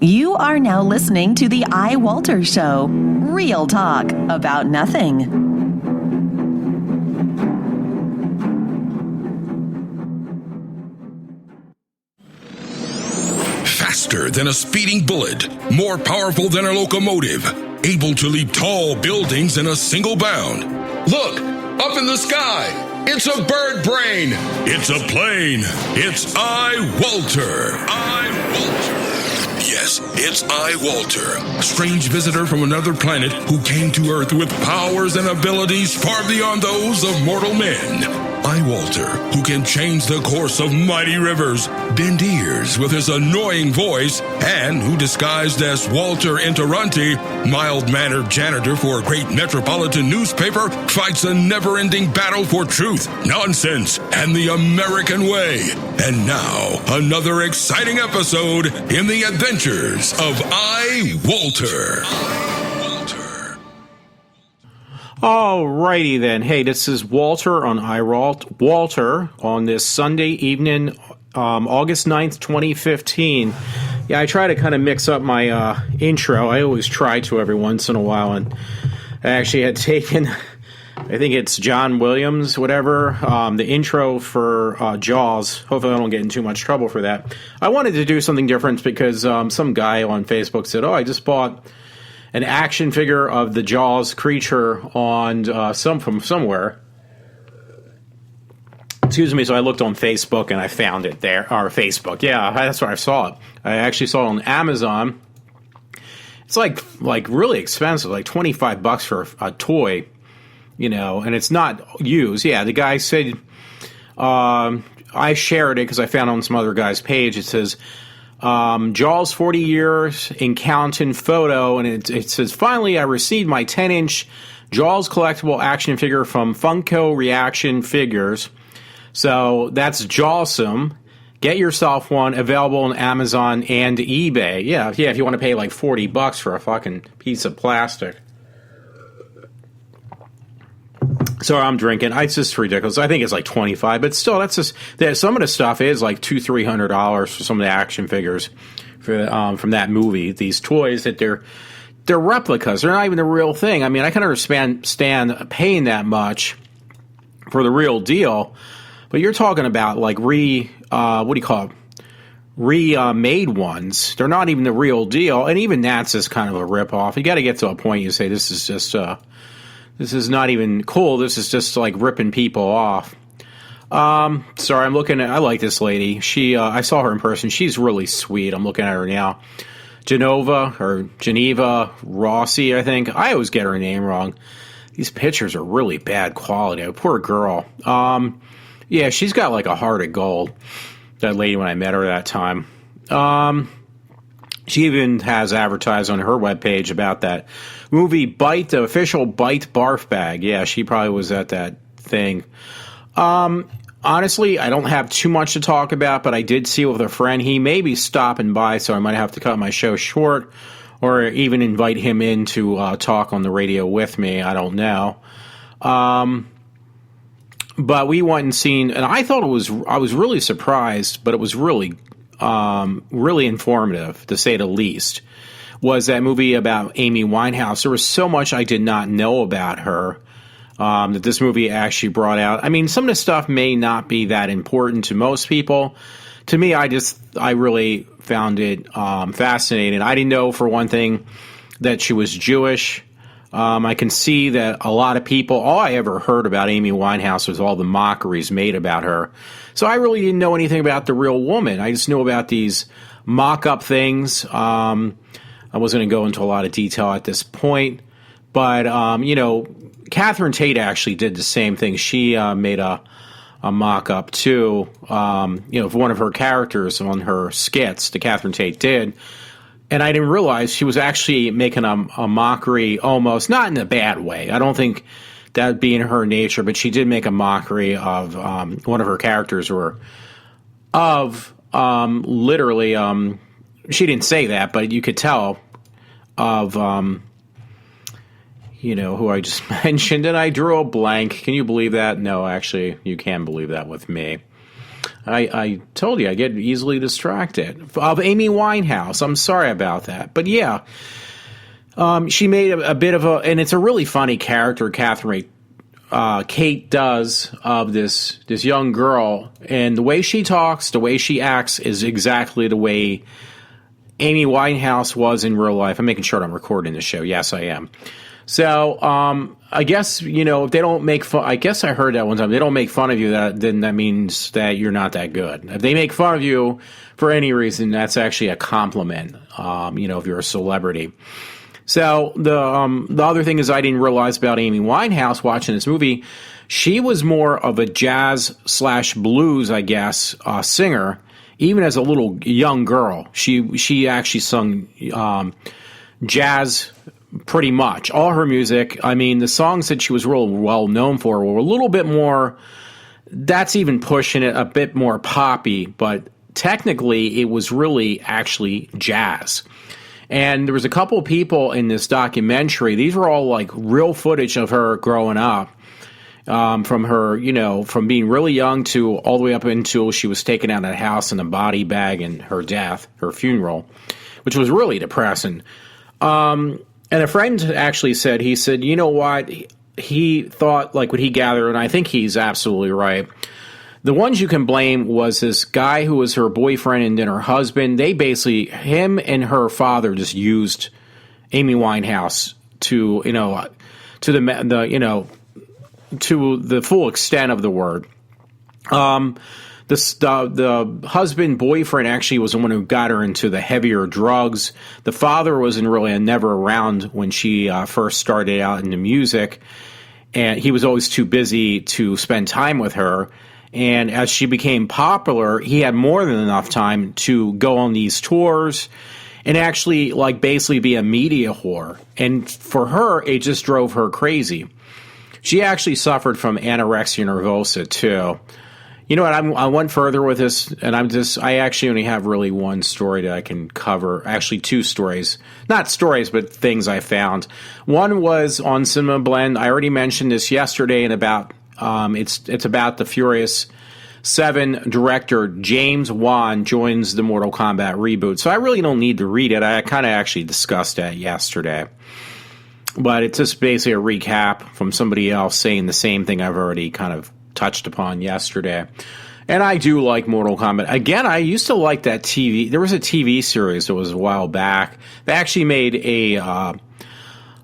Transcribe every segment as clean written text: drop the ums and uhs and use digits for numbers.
You are now listening to the iWalter Show. Real talk about nothing. Faster than a speeding bullet, more powerful than a locomotive, able to leap tall buildings in a single bound. Look, up in the sky. It's a bird brain. It's a plane. It's iWalter. Yes, it's iWalter, a strange visitor from another planet who came to Earth with powers and abilities far beyond those of mortal men. iWalter, who can change the course of mighty rivers, bend ears with his annoying voice, and who, disguised as Walter Interrunti, mild-mannered janitor for a great metropolitan newspaper, fights a never-ending battle for truth, nonsense, and the American way. And now, another exciting episode in the adventures of iWalter. Alrighty then. Hey, this is Walter on iWalter on this Sunday evening, August 9th, 2015. Yeah, I try to kind of mix up my intro. I always try to every once in a while, and I actually had taken, I think it's John Williams, whatever, the intro for Jaws. Hopefully I don't get in too much trouble for that. I wanted to do something different because some guy on Facebook said, I just bought an action figure of the Jaws creature on from somewhere. Excuse me. So I looked on Facebook and I found it there. Or Facebook, yeah, that's where I saw it. I actually saw it on Amazon. It's like really expensive, like $25 for a toy, and it's not used. Yeah, the guy said I shared it because I found it on some other guy's page. It says, Jaws 40 years in counting photo, and it says, finally I received my 10-inch Jaws collectible action figure from Funko Reaction Figures. So that's Jawsome. Get yourself one, available on Amazon and eBay. Yeah, if you want to pay like $40 for a fucking piece of plastic. So I'm drinking. It's just ridiculous. I think it's like $25, but still, that's just some of the stuff is like $200-300 for some of the action figures from that movie. These toys that they're replicas. They're not even the real thing. I mean, I can understand paying that much for the real deal, but you're talking about like remade ones. They're not even the real deal, and even that's just kind of a ripoff. You got to get to a point you say this is just. This is not even cool. This is just like ripping people off. Sorry, I like this lady. I saw her in person. She's really sweet. I'm looking at her now. Geneva Rossi, I think. I always get her name wrong. These pictures are really bad quality. Poor girl. Yeah, she's got like a heart of gold. That lady when I met her that time. She even has advertised on her webpage about that movie Bite, the official Bite barf bag. Yeah, she probably was at that thing. Honestly, I don't have too much to talk about, but I did see it with a friend. He may be stopping by, so I might have to cut my show short or even invite him in to talk on the radio with me. I don't know. But we went and seen, and I was really surprised, but it was really informative, to say the least, was that movie about Amy Winehouse. There was so much I did not know about her that this movie actually brought out. I mean, some of the stuff may not be that important to most people. To me, I really found it fascinating. I didn't know, for one thing, that she was Jewish. I can see that a lot of people, all I ever heard about Amy Winehouse was all the mockeries made about her. So I really didn't know anything about the real woman. I just knew about these mock-up things. I wasn't going to go into a lot of detail at this point. But, Catherine Tate actually did the same thing. She made a mock-up, too, for one of her characters on her skits that Catherine Tate did. And I didn't realize she was actually making a mockery, almost, not in a bad way. I don't think that would be in her nature, but she did make a mockery of one of her characters, literally, she didn't say that, but you could tell, of, who I just mentioned, and I drew a blank. Can you believe that? No, actually, you can believe that with me. I told you I get easily distracted. Of Amy Winehouse. I'm sorry about that. But yeah, she made a bit of a, and it's a really funny character Kate does of this young girl, and the way she talks, the way she acts is exactly the way Amy Winehouse was in real life. I'm making sure I'm recording the show. Yes, I am. So, I guess, if they don't make fun, I guess I heard that one time, they don't make fun of you, then that means that you're not that good. If they make fun of you for any reason, that's actually a compliment, if you're a celebrity. So, the other thing is I didn't realize about Amy Winehouse watching this movie, she was more of a jazz/blues, I guess, singer, even as a little young girl. She actually sung, jazz pretty much. All her music, I mean, the songs that she was real well known for were a little bit more, that's even pushing it, a bit more poppy, but technically it was really actually jazz. And there was a couple of people in this documentary, these were all like real footage of her growing up, from her, from being really young to all the way up until she was taken out of the house in a body bag and her death, her funeral, which was really depressing. And a friend actually said, you know what, he thought, like what he gathered, and I think he's absolutely right, the ones you can blame was this guy who was her boyfriend and then her husband. They basically, him and her father just used Amy Winehouse to, to the full extent of the word. The husband, boyfriend actually was the one who got her into the heavier drugs. The father wasn't really never around when she first started out in the music, and he was always too busy to spend time with her. And as she became popular, he had more than enough time to go on these tours and actually, like, basically be a media whore. And for her, it just drove her crazy. She actually suffered from anorexia nervosa, too. You know what, I went further with this, and I actually only have really one story that I can cover. Actually, two stories. Not stories, but things I found. One was on Cinema Blend. I already mentioned this yesterday, and about it's about the Furious 7 director James Wan joins the Mortal Kombat reboot. So I really don't need to read it. I kind of actually discussed that yesterday. But it's just basically a recap from somebody else saying the same thing I've already kind of touched upon yesterday. And I do like Mortal Kombat. Again, I used to like that TV. There was a TV series that was a while back. They actually made a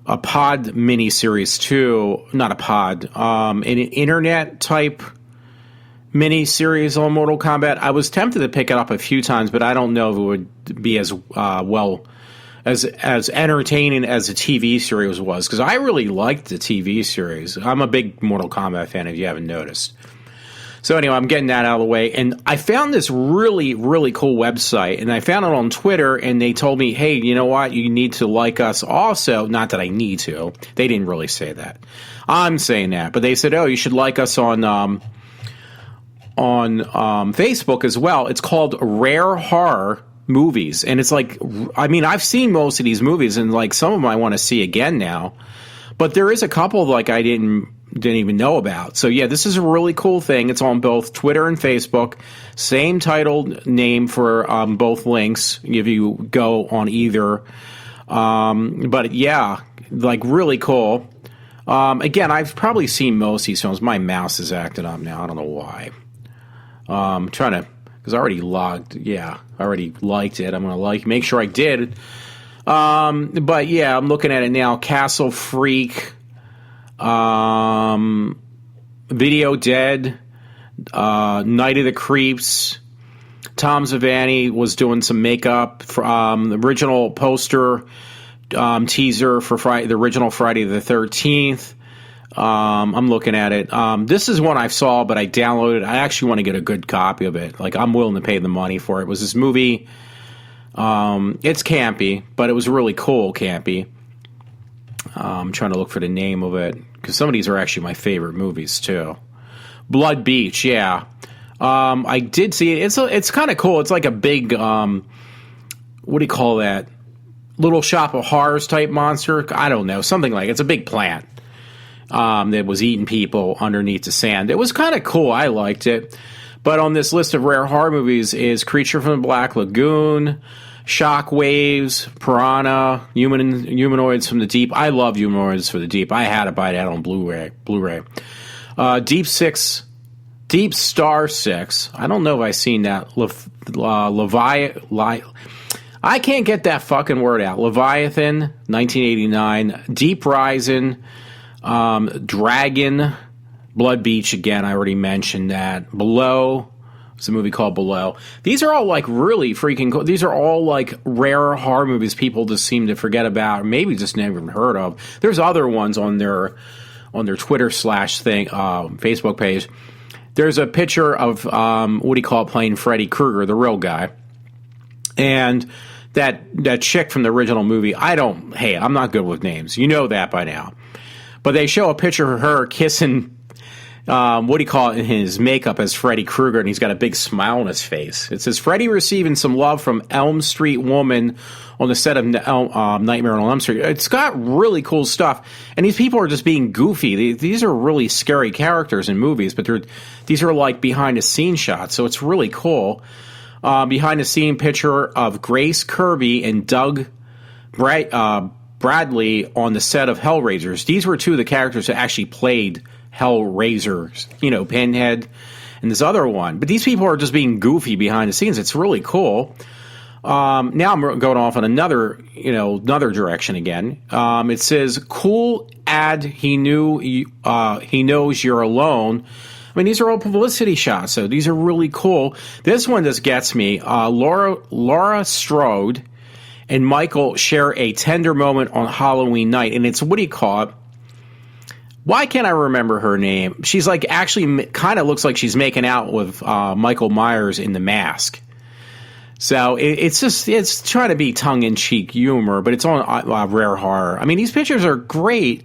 pod miniseries too. Not a pod. An internet type miniseries on Mortal Kombat. I was tempted to pick it up a few times, but I don't know if it would be as as entertaining as the TV series was, because I really liked the TV series. I'm a big Mortal Kombat fan, if you haven't noticed. So anyway, I'm getting that out of the way. And I found this really, really cool website, and I found it on Twitter, and they told me, hey, you know what? You need to like us also. Not that I need to. They didn't really say that. I'm saying that. But they said, oh, you should like us on Facebook as well. It's called Rare Horror Movies, and it's like, I mean, I've seen most of these movies, and like some of them I want to see again now, but there is a couple like I didn't even know about. So yeah, this is a really cool thing. It's on both Twitter and Facebook. Same titled name for both links if you go on either. But yeah, like really cool. Again, I've probably seen most of these films. My mouse is acting up now. I don't know why. I'm trying to, because I already logged. Yeah, I already liked it. I'm going to make sure I did. But yeah, I'm looking at it now. Castle Freak, Video Dead, Night of the Creeps. Tom Savini was doing some makeup for the original poster teaser for the original Friday the 13th. I'm looking at it. This is one I saw, but I downloaded. I actually want to get a good copy of it. Like, I'm willing to pay the money for it. It was this movie. It's campy, but it was really cool campy. I'm trying to look for the name of it, because some of these are actually my favorite movies too. Blood Beach, yeah. I did see it. It's kind of cool. It's like a big, what do you call that? Little Shop of Horrors type monster. I don't know, something like it. It's a big plant that was eating people underneath the sand. It was kind of cool. I liked it. But on this list of rare horror movies is Creature from the Black Lagoon, Shockwaves, Piranha, Humanoids from the Deep. I love Humanoids from the Deep. I had to buy that on Blu-ray. Deep Star 6. I don't know if I've seen that. I can't get that fucking word out. Leviathan, 1989. Deep Rising, Dragon, Blood Beach, again, I already mentioned that. Below, it's a movie called Below. These are all like really freaking cool. These are all like rare horror movies people just seem to forget about, or maybe just never even heard of. There's other ones on their Twitter / Facebook page. There's a picture of playing Freddy Krueger, the real guy, and that chick from the original movie. I'm not good with names. You know that by now. But they show a picture of her kissing, in his makeup as Freddy Krueger, and he's got a big smile on his face. It says, Freddy receiving some love from Elm Street woman on the set of Nightmare on Elm Street. It's got really cool stuff. And these people are just being goofy. These are really scary characters in movies, but these are like behind-the-scenes shots, so it's really cool. Behind-the-scene picture of Grace Kirby and Doug Bradley on the set of Hellraisers. These were two of the characters that actually played Hellraisers. Pinhead and this other one. But these people are just being goofy behind the scenes. It's really cool. Now I'm going off on another direction again. It says, cool ad, he knows you're alone. I mean, these are all publicity shots, so these are really cool. This one just gets me. Laura Strode and Michael share a tender moment on Halloween night, and it's, why can't I remember her name? She's like actually kind of looks like she's making out with Michael Myers in The Mask. So it's trying to be tongue-in-cheek humor, but it's on rare horror. I mean, these pictures are great.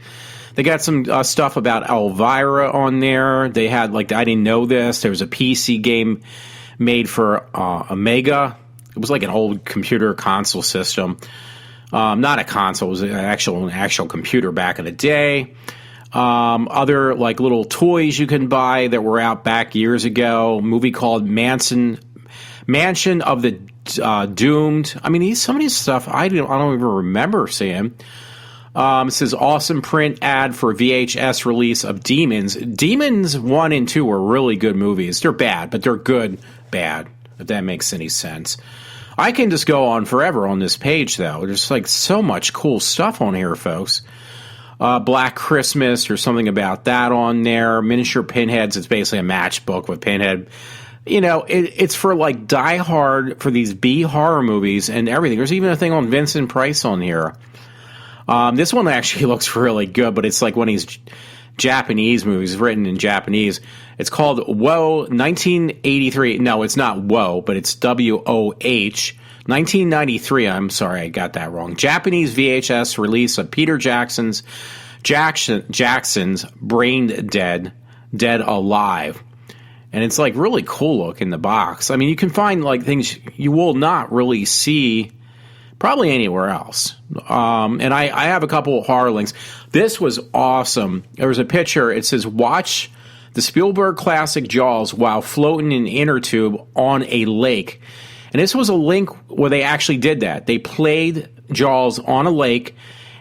They got some stuff about Elvira on there. They had, I didn't know this. There was a PC game made for Amiga. It was like an old computer console system. Not a console. It was an actual computer back in the day. Other, little toys you can buy that were out back years ago. A movie called Mansion of the Doomed. I mean, some of these stuff I don't even remember seeing. It says awesome print ad for VHS release of Demons. Demons 1 and 2 were really good movies. They're bad, but they're good bad, if that makes any sense. I can just go on forever on this page, though. There's so much cool stuff on here, folks. Black Christmas, or something about that on there. Miniature Pinheads. It's basically a matchbook with Pinhead. It's for Die Hard, for these B horror movies and everything. There's even a thing on Vincent Price on here. This one actually looks really good, but it's like one of these Japanese movies written in Japanese. It's called Woe 1983. No, it's not Woe, but it's WOH 1993. I'm sorry, I got that wrong. Japanese VHS release of Peter Jackson's Brain Dead Alive. And it's really cool look in the box. I mean, you can find things you will not really see probably anywhere else. And I have a couple of horror links. This was awesome. There was a picture. It says, watch the Spielberg classic Jaws while floating in an inner tube on a lake. And this was a link where they actually did that. They played Jaws on a lake,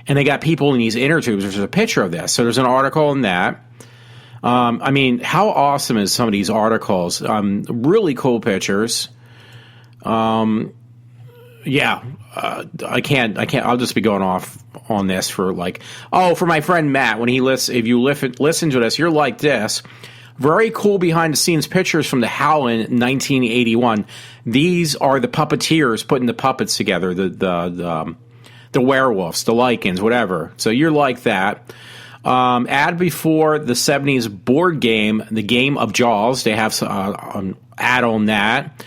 and they got people in these inner tubes. There's a picture of this. So there's an article on that. I mean, how awesome is some of these articles? Really cool pictures. I can't. I'll just be going off on this for for my friend Matt, when if you listen to this, you're like this. Very cool behind the scenes pictures from the Howlin' 1981. These are the puppeteers putting the puppets together, the werewolves, the lichens, whatever. So you're like that. Ad before the 70s board game, the game of Jaws. They have an ad on that.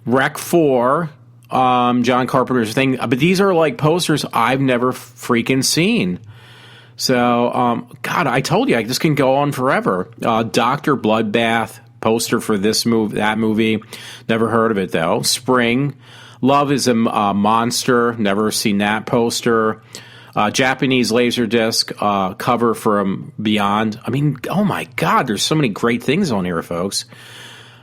Rec 4. John Carpenter's thing, but these are posters I've never freaking seen. So, God, I told you, this can go on forever. Dr. Bloodbath poster for that movie. Never heard of it, though. Spring. Love is a Monster. Never seen that poster. Japanese Laserdisc cover from Beyond. I mean, oh my God, there's so many great things on here, folks.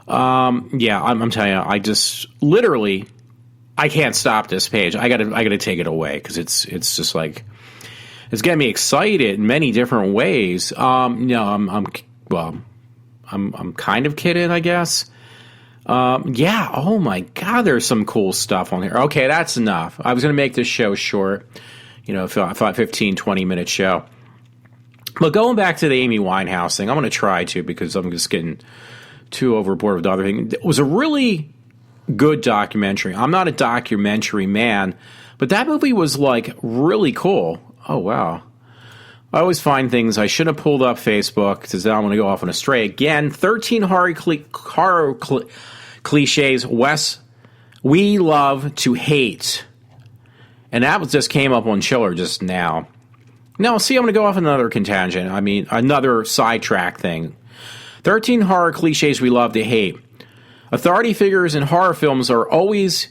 Yeah, I'm telling you, I just literally I can't stop this page. I gotta take it away because it's just like it's getting me excited in many different ways. I'm kind of kidding, I guess. Yeah. Oh my God, there's some cool stuff on here. Okay, that's enough. I was gonna make this show short. I thought 15, 20-minute show. But going back to the Amy Winehouse thing, I'm going to try to because I'm just getting too overboard with the other thing. It was a really good documentary. I'm not a documentary man, but that movie was like really cool. Oh, wow. I always find things I should have pulled up Facebook because now I'm going to go off on a stray. Again, 13 horror cliches we love to hate. And that just came up on Chiller just now. No, see, I'm going to go off another tangent. I mean, another sidetrack thing. 13 horror cliches we love to hate. Authority figures in horror films are always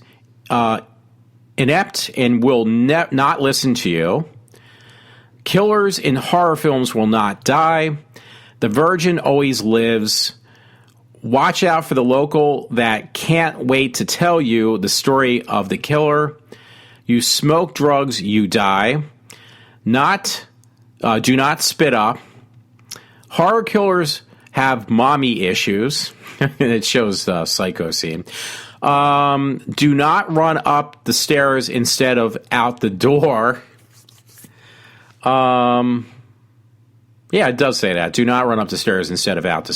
inept and will not listen to you. Killers in horror films will not die. The virgin always lives. Watch out for the local that can't wait to tell you the story of the killer. You smoke drugs, you die. Do not spit up. Horror killers have mommy issues. It shows the Psycho scene. Do not run up the stairs instead of out the door. Yeah, it does say that. Do not run up the stairs instead of out the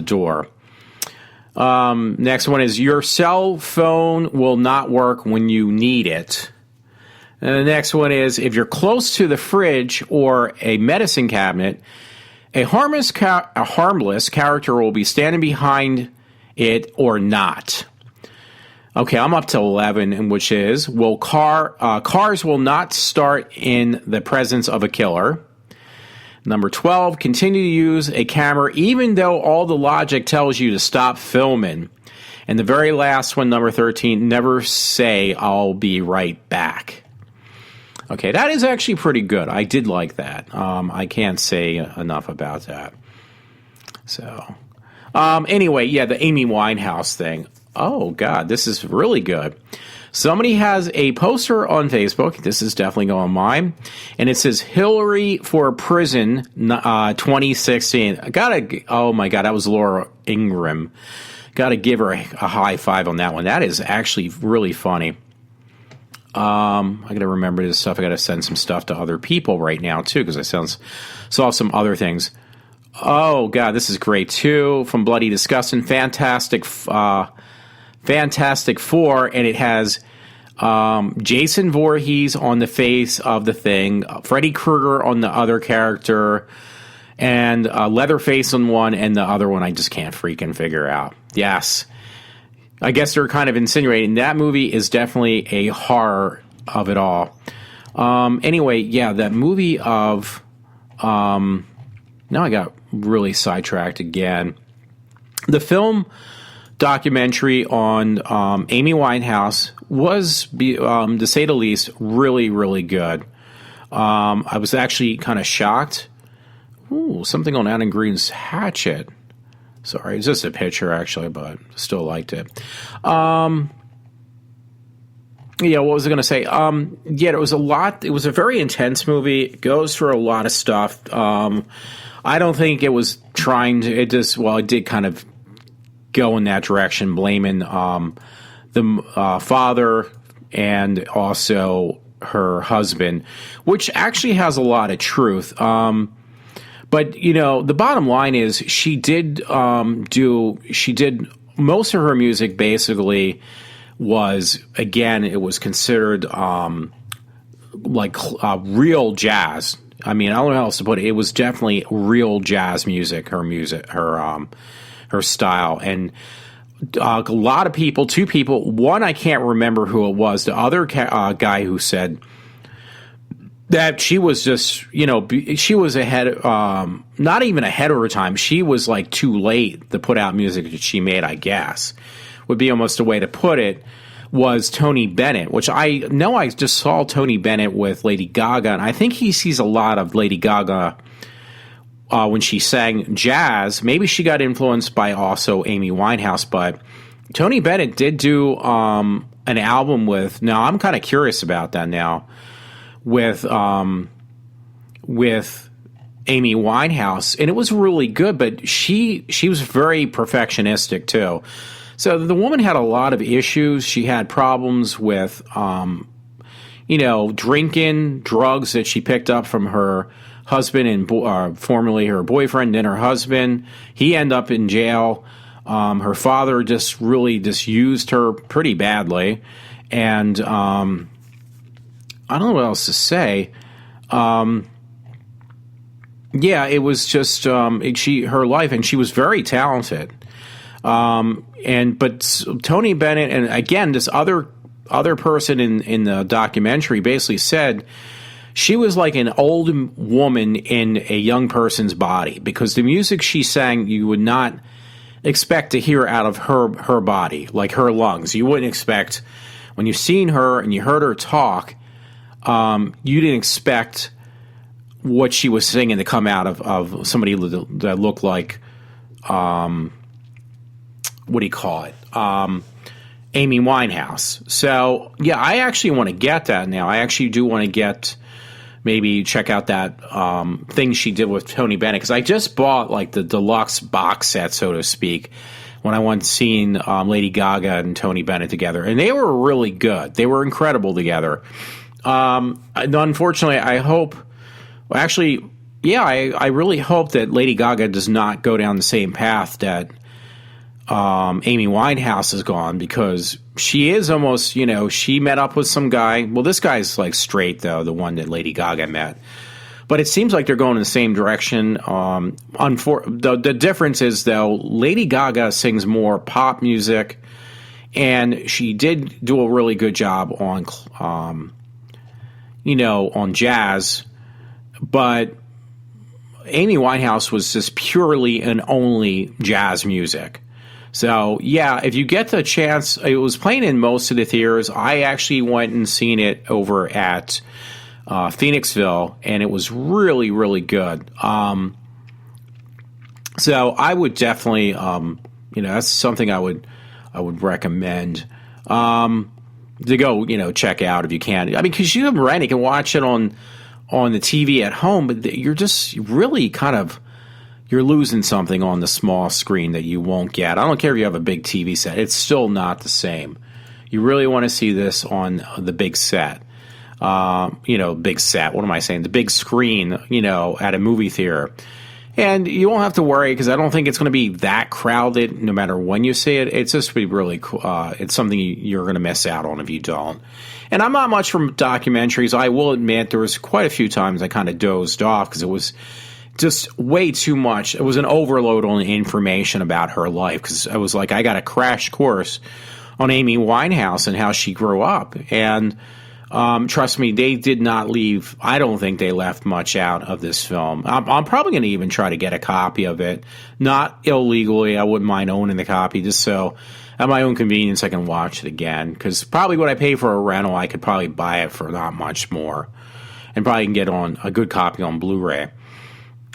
door. Next one is your cell phone will not work when you need it. And the next one is if you're close to the fridge or a medicine cabinet, a harmless character will be standing behind it or not. Okay, I'm up to 11, and which is cars will not start in the presence of a killer. Number 12, continue to use a camera even though all the logic tells you to stop filming. And the very last one, number 13, never say I'll be right back. Okay, that is actually pretty good. I did like that. I can't say enough about that. So, anyway, yeah, the Amy Winehouse thing. Oh, God, this is really good. Somebody has a poster on Facebook. This is definitely going mine. And it says Hillary for Prison 2016. Oh, my God, that was Laura Ingraham. Got to give her a high five on that one. That is actually really funny. I got to remember this stuff. I got to send some stuff to other people right now, too, because I saw some other things. Oh, God, this is great, too. From Bloody Disgusting. Fantastic Four, and it has Jason Voorhees on the face of the thing, Freddy Krueger on the other character, and Leatherface on one, and the other one I just can't freaking figure out. Yes. I guess they're kind of insinuating that movie is definitely a horror of it all. Anyway, yeah, that movie of... now I got really sidetracked again. The film documentary on Amy Winehouse was, to say the least, really, really good. I was actually kind of shocked. Ooh, something on Adam Green's Hatchet. Sorry, it's just a picture, actually, but still liked it. Yeah, what was I going to say? Yeah, it was a lot. It was a very intense movie. It goes through a lot of stuff. I don't think it was trying to, it did kind of go in that direction, blaming the father and also her husband, which actually has a lot of truth. But, the bottom line is she did most of her music basically was, again, it was considered real jazz. I mean, I don't know how else to put it. It was definitely real jazz music, her style. And a lot of people, two people, one I can't remember who it was, the other guy who said that she was just, she was ahead, not even ahead of her time. She was like too late to put out music that she made, I guess, would be almost a way to put it, was Tony Bennett, which I know I just saw Tony Bennett with Lady Gaga, and I think he sees a lot of Lady Gaga when she sang jazz. Maybe she got influenced by also Amy Winehouse, but Tony Bennett did do an album with. Now I'm kind of curious about that now with Amy Winehouse, and it was really good. But she was very perfectionistic too. So the woman had a lot of issues. She had problems with, drinking, drugs that she picked up from her husband and formerly her boyfriend, then her husband. He ended up in jail. Her father just used her pretty badly. And I don't know what else to say. It was just her life, and she was very talented. But Tony Bennett, and again, this other person in the documentary basically said she was like an old woman in a young person's body, because the music she sang, you would not expect to hear out of her body, like her lungs. You wouldn't expect, when you've seen her and you heard her talk, you didn't expect what she was singing to come out of somebody that looked like, what do you call it? Amy Winehouse. So, yeah, I actually want to get that now. I actually do want to maybe check out that thing she did with Tony Bennett, because I just bought like the deluxe box set, so to speak, when I went seeing Lady Gaga and Tony Bennett together. And they were really good. They were incredible together. Unfortunately, I hope... Well, actually, yeah, I really hope that Lady Gaga does not go down the same path that Amy Winehouse has gone, because she is almost, she met up with some guy. Well, this guy's like straight, though, the one that Lady Gaga met. But it seems like they're going in the same direction. The difference is, though, Lady Gaga sings more pop music, and she did do a really good job on jazz. But Amy Winehouse was just purely and only jazz music. So, yeah, if you get the chance, it was playing in most of the theaters. I actually went and seen it over at Phoenixville, and it was really, really good. So I would definitely, that's something I would recommend to go, check out if you can. I mean, because you can watch it on the TV at home, but you're just really you're losing something on the small screen that you won't get. I don't care if you have a big TV set. It's still not the same. You really want to see this on the big set. Big set. What am I saying? The big screen, at a movie theater. And you won't have to worry, because I don't think it's going to be that crowded no matter when you see it. It's just be really cool. It's something you're going to miss out on if you don't. And I'm not much from documentaries. I will admit there was quite a few times I kind of dozed off because it was just way too much. It was an overload on information about her life, because I was like, I got a crash course on Amy Winehouse and how she grew up. And trust me, they did not leave. I don't think they left much out of this film. I'm probably going to even try to get a copy of it, not illegally. I wouldn't mind owning the copy, just so at my own convenience I can watch it again. Because probably what I pay for a rental, I could probably buy it for not much more, and probably can get on a good copy on Blu-ray.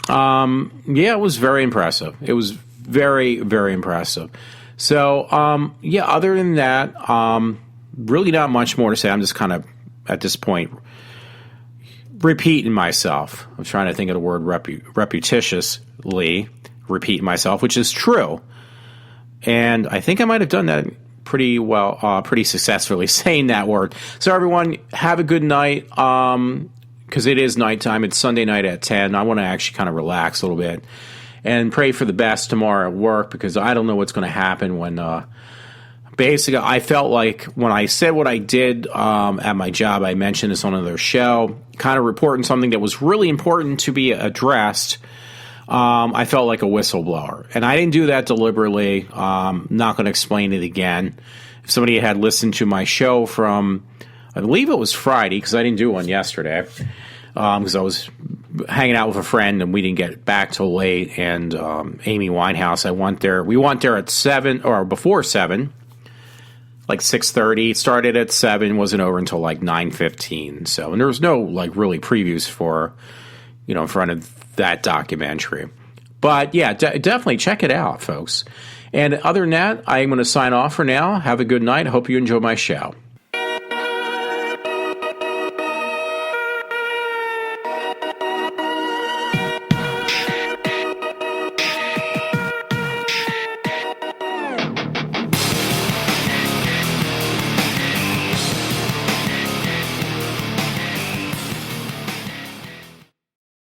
It was very impressive. It was very, very impressive. So, other than that, really not much more to say. I'm just kind of, at this point, repeating myself. I'm trying to think of the word repetitiously, repeating myself, which is true. And I think I might have done that pretty well, pretty successfully, saying that word. So everyone, have a good night. Because it is nighttime. It's Sunday night at 10. I want to actually kind of relax a little bit and pray for the best tomorrow at work, because I don't know what's going to happen when basically I felt like when I said what I did at my job, I mentioned this on another show, kind of reporting something that was really important to be addressed. I felt like a whistleblower, and I didn't do that deliberately. Not going to explain it again. If somebody had listened to my show from, I believe it was Friday, because I didn't do one yesterday, because I was hanging out with a friend and we didn't get back till late. And Amy Winehouse, we went there at 7, or before 7, like 6:30. It started at 7, wasn't over until like 9:15. So, and there was no like really previews for in front of that documentary. But yeah, definitely check it out, folks. And other than that, I'm going to sign off for now. Have a good night. Hope you enjoy my show.